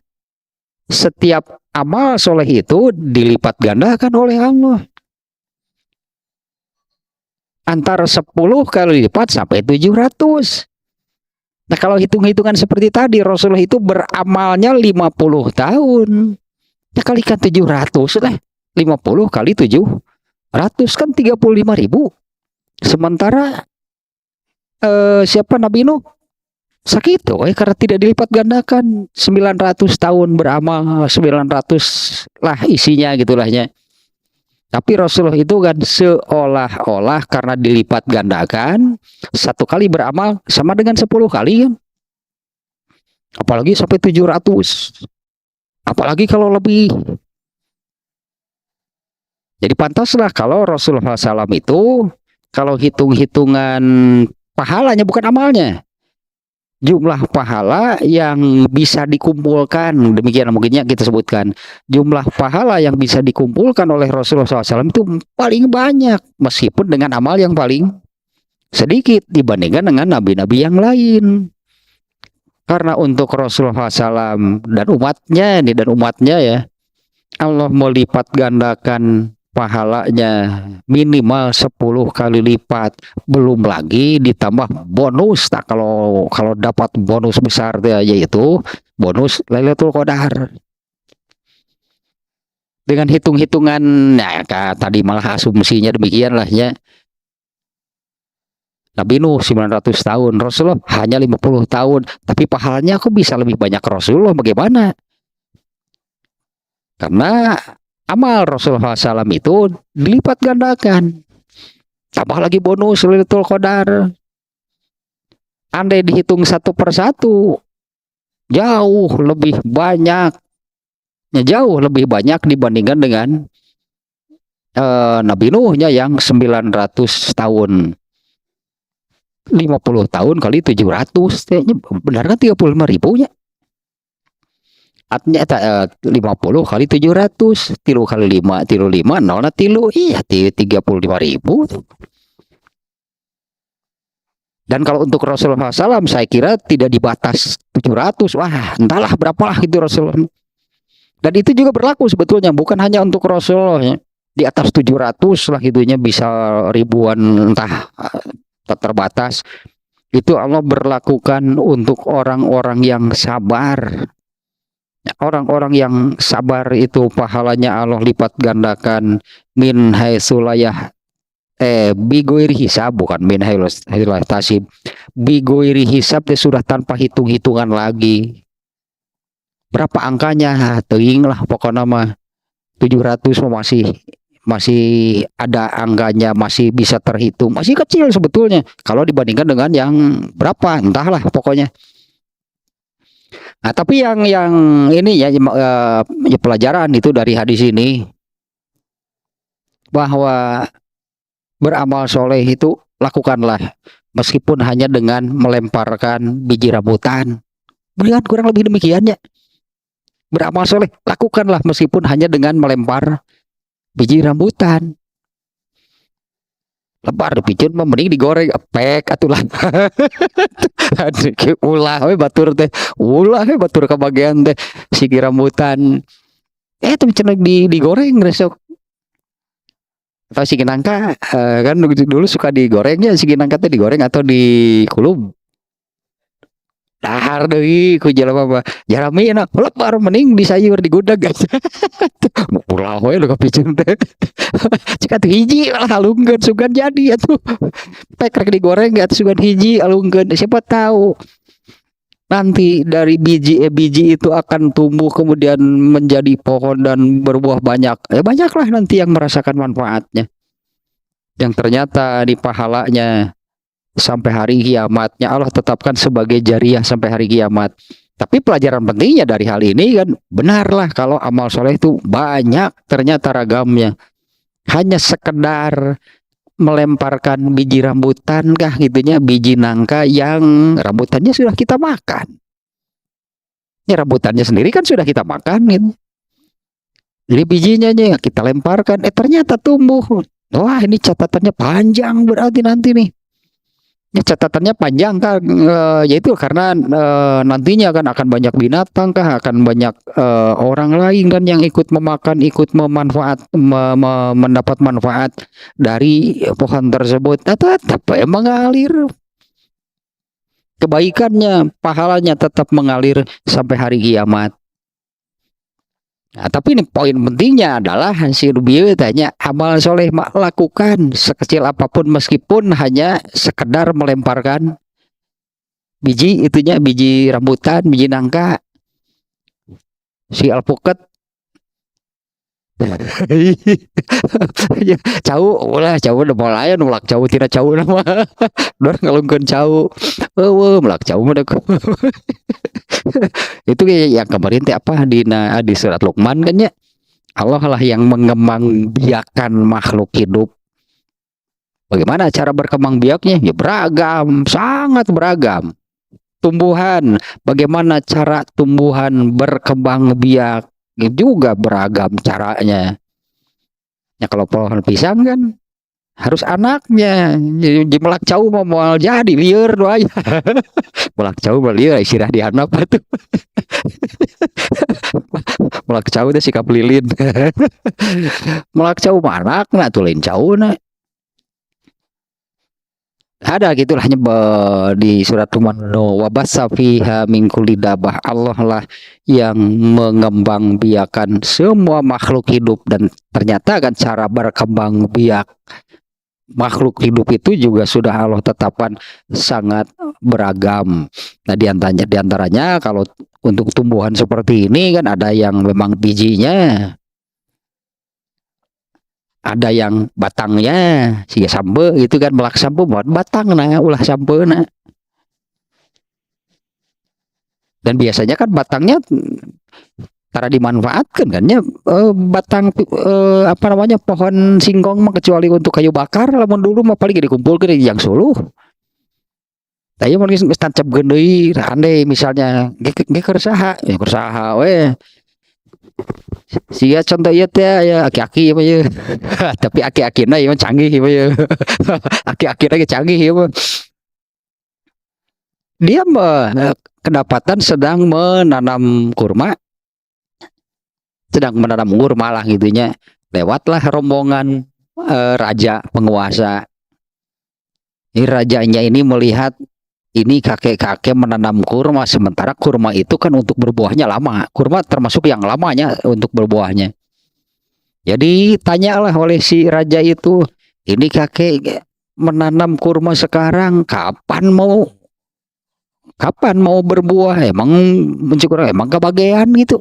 setiap amal soleh itu dilipat gandakan oleh Allah. Antara 10 kali lipat sampai 700. Nah, kalau hitung-hitungan seperti tadi, Rasulullah itu beramalnya 50 tahun. Ya kalikan 700 lah. 50 kali 700 kan 35.000. Sementara siapa Nabi Nuh? Segitu karena tidak dilipat gandakan. 900 tahun beramal, 900 lah isinya gitulahnya. Tapi Rasulullah itu kan seolah-olah karena dilipat gandakan, satu kali beramal sama dengan 10 kali kan. Apalagi sampai 700. Apalagi kalau lebih. Jadi pantaslah kalau Rasulullah SAW itu, kalau hitung-hitungan pahalanya bukan amalnya, jumlah pahala yang bisa dikumpulkan, demikian mungkinnya kita sebutkan, jumlah pahala yang bisa dikumpulkan oleh Rasulullah SAW itu paling banyak, meskipun dengan amal yang paling sedikit dibandingkan dengan nabi-nabi yang lain. Karena untuk Rasulullah SAW dan umatnya ya, Allah melipat gandakan pahalanya minimal 10 kali lipat, belum lagi ditambah bonus. Nah, kalau dapat bonus besar yaitu bonus Lailatul Qadar. Dengan hitung-hitungan ya tadi malah asumsinya demikianlah ya. Nabi Nuh 900 tahun, Rasulullah hanya 50 tahun, tapi pahalanya kok bisa lebih banyak Rasulullah, bagaimana? Karena amal Rasulullah SAW itu dilipat gandakan. Tambah lagi bonus Lailatul Qadar. Andai dihitung satu persatu, jauh lebih banyak. Jauh lebih banyak dibandingkan dengan Nabi Nuhnya yang 900 tahun. 50 tahun kali 700. Benar kan 35.000 nya? Artinya 50 kali 700, tilu kali 5, tilu 5, nol na tilu, iya 35.000. Dan kalau untuk Rasulullah SAW saya kira tidak dibatas 700, wah entahlah berapalah itu Rasulullah. Dan itu juga berlaku sebetulnya bukan hanya untuk Rasulullah ya. Di atas 700 lah gitunya bisa ribuan entah tak terbatas. Itu Allah berlakukan untuk orang-orang yang sabar. Ya, orang-orang yang sabar itu pahalanya Allah lipat gandakan min haitsulayah bigoiri hisab, bukan min haitsulayah bigoiri hisab itu sudah tanpa hitung-hitungan lagi. Berapa angkanya? Teuing lah pokoknya mah 700 mah masih ada angkanya, masih bisa terhitung, masih kecil sebetulnya kalau dibandingkan dengan yang berapa entahlah pokoknya. Nah, tapi yang ini ya pelajaran itu dari hadis ini bahwa beramal soleh itu lakukanlah meskipun hanya dengan melemparkan biji rambutan. Berikan kurang lebih demikiannya. Beramal soleh lakukanlah meskipun hanya dengan melempar biji rambutan. Lebar dipicun mah mending digoreng pek atulah. Ulah we batur teh. Ulah we batur ka bagian teh sigi rambutan. Tapi cenah digoreng resok. Atau sigi nangka kan dulu suka digorengnya sigi nangka teh digoreng atau dikulub. Dahar deui ku jelema mah. Jarami enak lebar mending di sayur di gudeg guys. Ulah we lu kapicun teh. Cika tuh hiji malah alungkeun sugan jadi atuh. Pek rek digoreng atuh sugan hiji alungkeun. Siapa tahu nanti dari biji itu akan tumbuh kemudian menjadi pohon dan berbuah banyak. Banyaklah nanti yang merasakan manfaatnya. Yang ternyata di pahalanya sampai hari kiamatnya Allah tetapkan sebagai jariah sampai hari kiamat. Tapi pelajaran pentingnya dari hal ini kan benarlah kalau amal soleh itu banyak ternyata ragamnya. Hanya sekedar melemparkan biji rambutan kah gitunya, biji nangka yang rambutannya sudah kita makan. Ya rambutannya sendiri kan sudah kita makan gitu. Jadi bijinya kita lemparkan, ternyata tumbuh. Wah ini catatannya panjang berarti nanti nih. Ya, catatannya panjang kan, yaitu karena nantinya kan akan banyak binatang kah, akan banyak orang lain kan yang ikut memakan, ikut mendapat manfaat dari pohon tersebut. Tetap mengalir kebaikannya, pahalanya tetap mengalir sampai hari kiamat. Nah, tapi ini poin pentingnya adalah si Rubio tanya amal soleh lakukan sekecil apapun meskipun hanya sekedar melemparkan biji rambutan, biji nangka. Si alpukat cau ulah cau udah mulai nulak cau tidak cau nama dor ngalungkeun cau melak cau mah itu yang kemarin teh apa di surat Luqman kan ya, Allah lah yang mengembangbiakan makhluk hidup. Bagaimana cara berkembang biaknya? Ya beragam, sangat beragam. Tumbuhan, bagaimana cara tumbuhan berkembang biak? Juga beragam caranya. Ya kalau pohon pisang kan harus anaknya. Jadi melak cau mau jadi liar doa ya. Melak cau liar istirahat di anak tuh. Melak cau teh sikap lilin. Melak cau mah anak tuh lain cau na. Ada gitulah di surat Luqman wabassa fiha min kulli dabah. Allah lah yang mengembang biakan semua makhluk hidup dan ternyata kan cara berkembang biak makhluk hidup itu juga sudah Allah tetapkan sangat beragam. Nah diantaranya kalau untuk tumbuhan seperti ini kan ada yang memang bijinya, ada yang batangnya si sampe gitu kan, melak sampe buat batang nah ulah sampe nah. Dan biasanya kan batangnya cara dimanfaatkan kan ya, batang apa namanya pohon singkong mah kecuali untuk kayu bakar lamun dulu mah paling dikumpulkan di yang suluh. Tapi mun geus tancapkeun deui andai misalnya ge kersaha ya kersaha we. Sia contoh ieu teh ya aki-aki mah ye. Tapi aki-akina ieu canggih mah ye. Aki-akina ge canggih ieu mah. Dia kedapatan sedang menanam kurma. sedang menanam kurma lah gitunya. Lewatlah rombongan raja penguasa. Ini rajanya ini melihat ini kakek-kakek menanam kurma, sementara kurma itu kan untuk berbuahnya lama. Kurma termasuk yang lamanya untuk berbuahnya. Jadi tanyalah oleh si raja itu, ini kakek menanam kurma sekarang, kapan mau berbuah? Emang mencukur, emang kebagian gitu.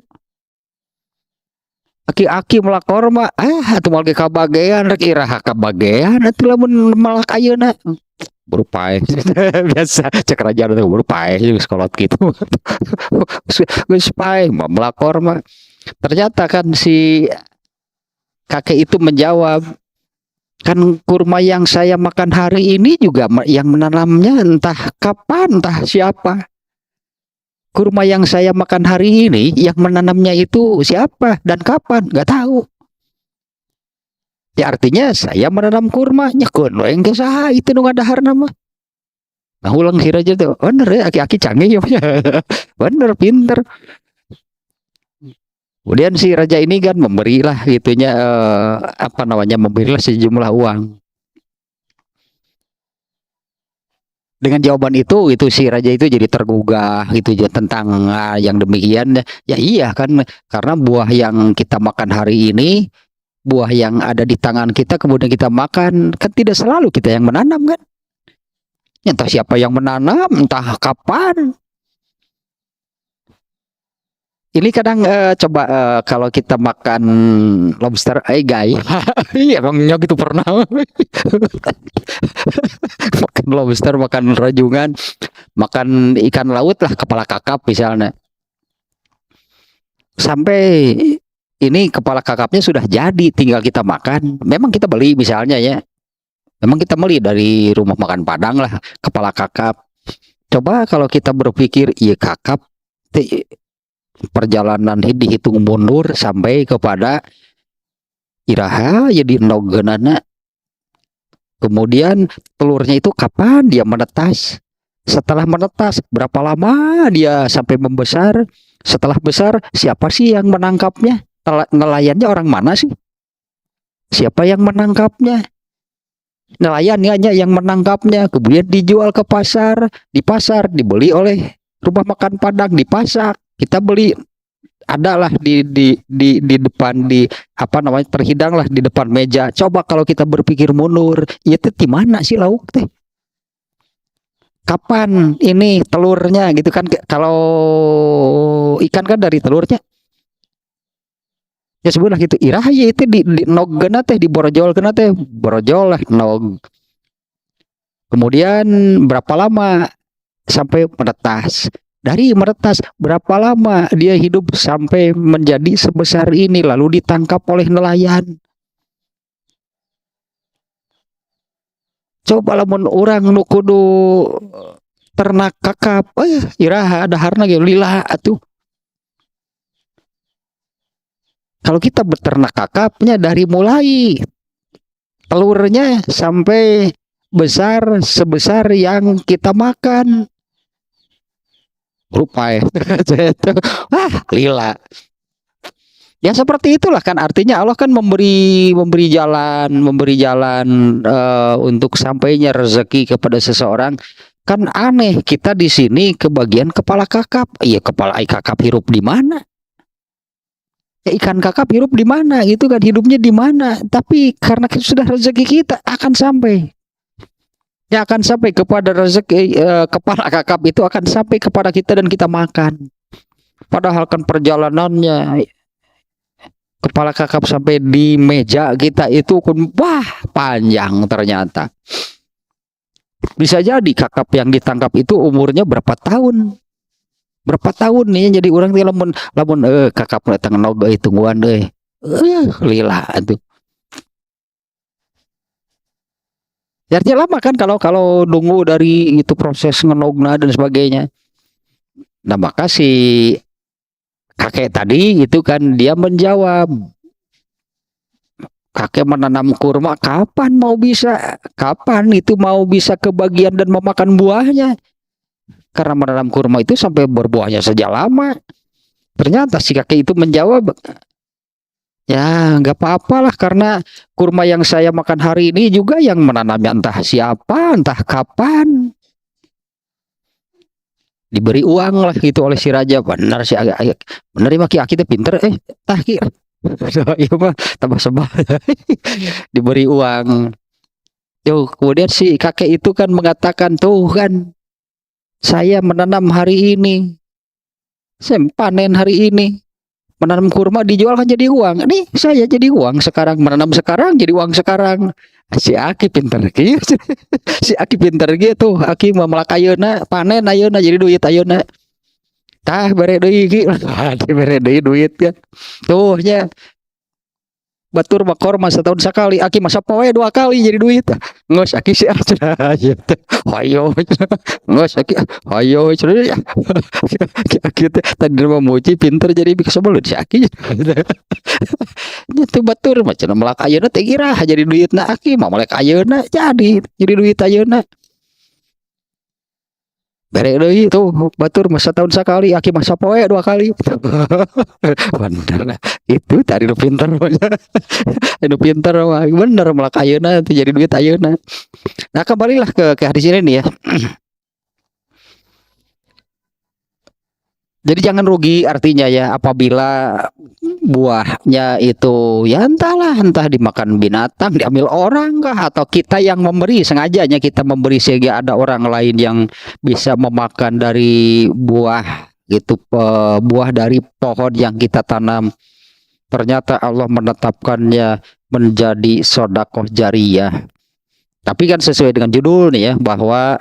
Aki-aki melakor mah, atuh mal kabagian, rek iraha kabagian, atuh lamun malak ayeuna. Berupai biasa cek raja itu berupai sekolot gitu gus pai melakor mah. Ternyata kan si kakek itu menjawab, kan kurma yang saya makan hari ini juga yang menanamnya entah kapan entah siapa. Kurma yang saya makan hari ini yang menanamnya itu siapa dan kapan nggak tahu. Ya artinya saya menanam kurma nyekun yang ke saha itu nu ngadahar nama. Nah ulang si raja tuh bener ya aki-aki canggih ya. Bener pinter. Kemudian si raja ini kan memberilah gitunya memberilah sejumlah uang. Dengan jawaban itu si raja itu jadi tergugah gitu tentang yang demikian. Ya iya kan, karena buah yang kita makan hari ini, buah yang ada di tangan kita kemudian kita makan, kan tidak selalu kita yang menanam kan. Entah siapa yang menanam, entah kapan. Ini kadang coba kalau kita makan lobster, guys, emang gitu pernah makan lobster, makan rajungan, makan ikan laut lah, kepala kakap misalnya. Sampai ini kepala kakapnya sudah jadi, tinggal kita makan. Memang kita beli misalnya ya, memang kita beli dari rumah makan Padang lah, kepala kakap. Coba kalau kita berpikir, iya kakap, perjalanan dihitung mundur sampai kepada iraha jadi nogenana. Kemudian telurnya itu kapan dia menetas? Setelah menetas berapa lama dia sampai membesar? Setelah besar siapa sih yang menangkapnya? Nelayannya orang mana sih? Siapa yang menangkapnya? Nelayannya yang menangkapnya. Kemudian dijual ke pasar, di pasar dibeli oleh rumah makan Padang, dipasak. Kita beli, adalah di depan, terhidang lah di depan meja. Coba kalau kita berpikir mundur, ya teh di mana sih lauk teh? Kapan ini telurnya gitu kan? Kalau ikan kan dari telurnya. Ya sebenarnya gitu. Iraha ya itu di nogena teh, di borojol kena teh, borojol lah nog. Kemudian berapa lama sampai menetas? Dari meretas berapa lama dia hidup sampai menjadi sebesar ini lalu ditangkap oleh nelayan. Coba lamun orang nu kudu ternak kakap, iraha ada harna ge lila atuh. Kalau kita beternak kakapnya dari mulai telurnya sampai besar sebesar yang kita makan. Rupai lila ya seperti itulah kan, artinya Allah kan memberi jalan untuk sampainya rezeki kepada seseorang. Kan aneh kita di sini kebagian kepala kakap. Iya, kepala kakap hirup di mana? Ya, ikan kakap hirup di mana gitu kan, hidupnya di mana? Tapi karena sudah rezeki kita akan sampai. Yang akan sampai kepada rezeki kepala kakap itu akan sampai kepada kita dan kita makan. Padahal kan perjalanannya kepala kakap sampai di meja kita itu wah panjang ternyata. Bisa jadi kakap yang ditangkap itu umurnya berapa tahun? Berapa tahun nih, jadi orang lamun kakap datang nog tungguan lila tuh. Artinya lama kan kalau nunggu dari itu proses ngenogna dan sebagainya. Nah maka si kakek tadi itu kan dia menjawab, kakek menanam kurma kapan itu mau bisa kebagian dan memakan buahnya. Karena menanam kurma itu sampai berbuahnya saja lama. Ternyata si kakek itu menjawab, Ya, nggak apa-apalah karena kurma yang saya makan hari ini juga yang menanamnya entah siapa, entah kapan. Diberi uang lah gitu oleh si raja. Benar sih agak benar ya aki teh pinter tah ki. Iya mah tambah sebal. Diberi uang. Tuh, kemudian si kakek itu kan mengatakan, tuh kan saya menanam hari ini, saya panen hari ini, menanam kurma dijual kan jadi uang. Nih saya jadi uang sekarang, menanam sekarang jadi uang sekarang. Si Aki pinter gitu. Si Aki pinter gitu. Aki mau melak ayeuna panen ayeuna jadi duit ayeuna. Tah bare deui ki. Bare deui duit kan. Tuh nya batur bakor masa tahun sekali, Aki masa poe 2 kali jadi duit. Ngos Aki sih aja. Hayo. Ngos Aki hayo cenah. Aki tadi memuji pinter jadi bisa belut si Aki. Itu batur macam melak ayeuna teh kira jadi duitna Aki mah melek ayeuna jadi duit ayeuna. Bere deui tuh batur masa tahun sekali, Aki masa poe 2 kali. Bener. Itu tadi lu pinter. Lu pinter mah bener melak ayeuna itu jadi duit ayeuna. Nah, kembalilah ke hadis ini nih ya. Jadi jangan rugi artinya ya apabila buahnya itu ya entah dimakan binatang, diambil orang kah atau kita yang memberi sengajanya kita memberi sehingga ada orang lain yang bisa memakan dari buah gitu buah dari pohon yang kita tanam. Ternyata Allah menetapkannya menjadi sodakoh jariyah. Tapi kan sesuai dengan judul nih ya bahwa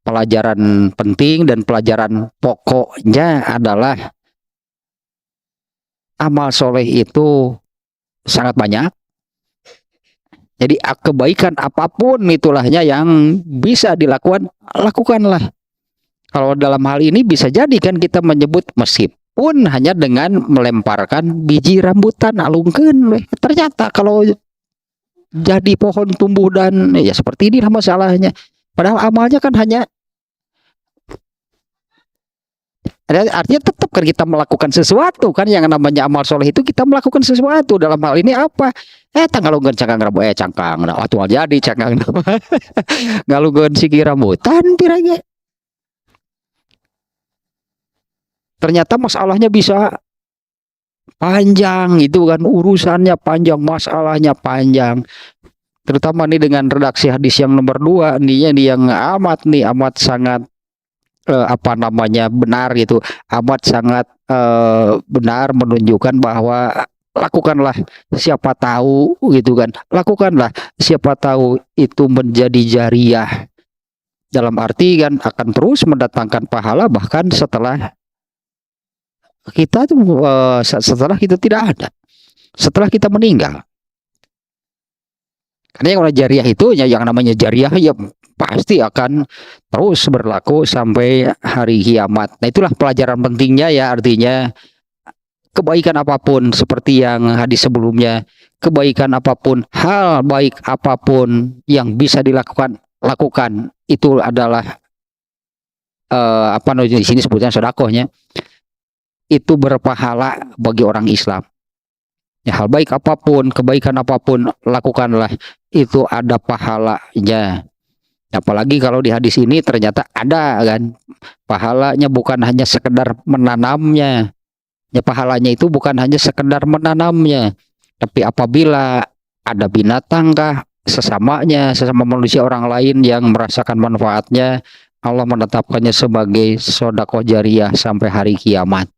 pelajaran penting dan pelajaran pokoknya adalah amal soleh itu sangat banyak. Jadi kebaikan apapun itulahnya yang bisa dilakukan, lakukanlah. Kalau dalam hal ini bisa jadi kan kita menyebut meskipun hanya dengan melemparkan biji rambutan alungkeun, ternyata kalau jadi pohon tumbuh dan ya seperti inilah masalahnya. Padahal amalnya kan hanya artinya tetap kan kita melakukan sesuatu kan yang namanya amal soleh itu kita melakukan sesuatu dalam hal ini apa tanggalungkeun cangkang rambutan cangkang nah atuh jadi cangkang ngalungkeun sigi rambutan pirage ternyata masalahnya bisa panjang itu kan urusannya panjang masalahnya panjang terutama nih dengan redaksi hadis yang nomor 2 nih yang amat sangat apa namanya benar gitu amat sangat benar menunjukkan bahwa lakukanlah siapa tahu gitu kan lakukanlah siapa tahu itu menjadi jariyah dalam arti kan akan terus mendatangkan pahala bahkan setelah kita setelah kita tidak ada setelah kita meninggal karena yang jariyah itu yang namanya jariyah ya pasti akan terus berlaku sampai hari kiamat. Nah itulah pelajaran pentingnya ya artinya kebaikan apapun seperti yang hadis sebelumnya kebaikan apapun hal baik apapun yang bisa lakukan itu adalah apa di sini sebutnya sedekahnya itu berpahala bagi orang Islam. Ya, hal baik apapun kebaikan apapun lakukanlah itu ada pahalanya. Apalagi kalau di hadis ini ternyata ada kan pahalanya bukan hanya sekedar menanamnya. Ya pahalanya itu bukan hanya sekedar menanamnya, tapi apabila ada binatang kah sesama manusia orang lain yang merasakan manfaatnya, Allah menetapkannya sebagai sedekah jariyah sampai hari kiamat.